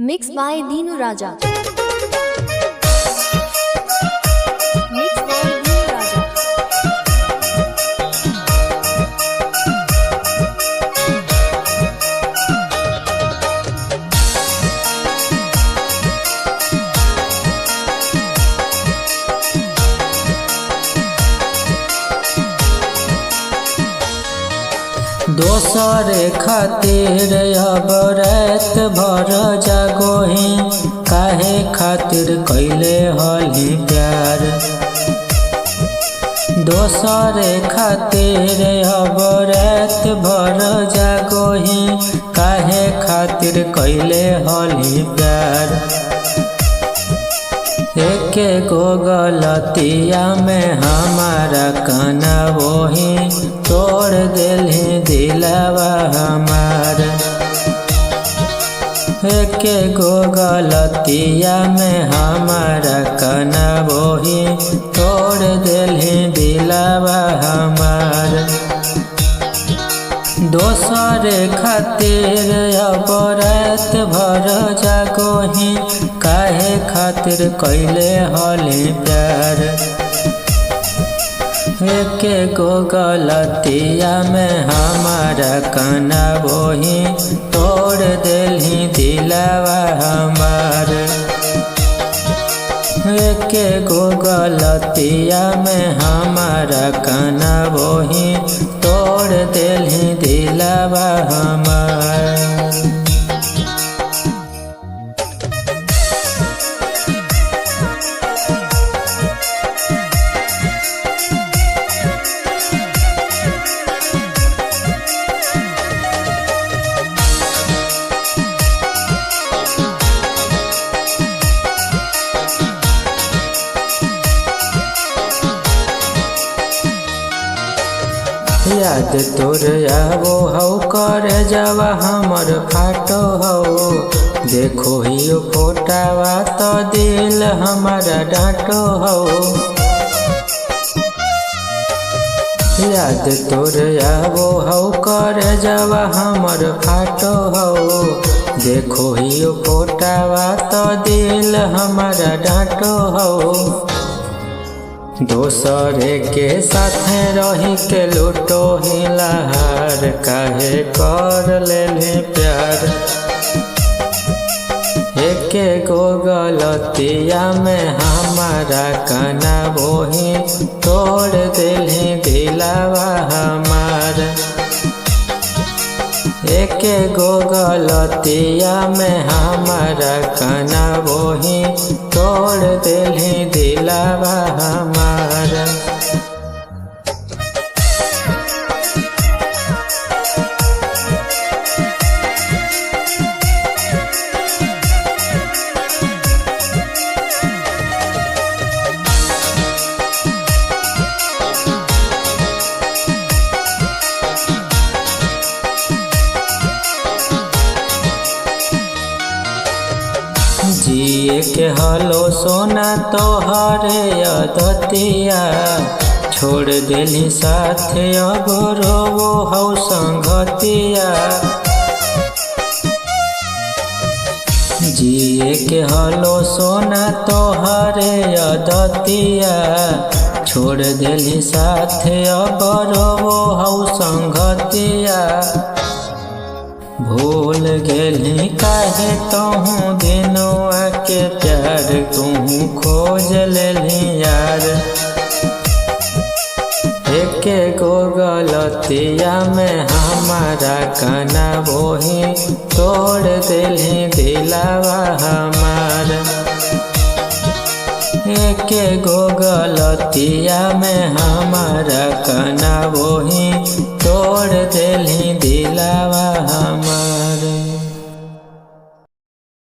Mix by दीनू राजा। Mix by दीनू राजा। दोसरे खातिर अब रात भर जागोही, काहे खातिर कैले हली प्यार। दोसरे खातिर अब रात भर जागोही, काहे खातिर कैले हली प्यार। एके गो गलतिया में हमारा काना वही तोड़ दिली दिलावा हमार। एके गो गलतिया में हमारा काना वही तोड़ दिली दिलावा हमार। दोसरे खातिर अब रात भर जागोही, काहे खातिर कैले हली प्यार। एके गो गलतिया में हमारा काना वही तोड़ दिली दिलावा हमार। एके गो गलतिया में हमारा काना वही तोड़ दिली दिलावा हमार। याद तोर आवो हौ कर जावा हमर फाटो हौ। देखो ही फोटावा तो दिल हमारा डांटो हौ। याद तोर आवो हौ कर जावा हमर फाटो हौ। देखो ही फोटावा तो दिल हमारा डांटो हौ। दोसरे के साथे रही के लूटो ही लहार, काहे कर लेली प्यार। एके गो गलतिया में हमारा काना वही तोड़ दिली दिलावा हमार। एके गो गलतिया में हमारा काना वही तोड़ दिली दिलावा हमार। जिए के हलो सोना तोहरे अदतिया, छोड़ दिली साथ अब रोवो हौ संगतिया। जिए के हलो सोना तोहरे अदतिया, छोड़ दिली साथ अब रोवो हौ संगतिया। भूल गेली काहे तोहू दिनवा के प्यार, तू खोज लेली यार। एके गो गलतिया में हमारा काना वही तोड़ दिली दिलावा हमार। एके गो गलतिया में हमारा काना वही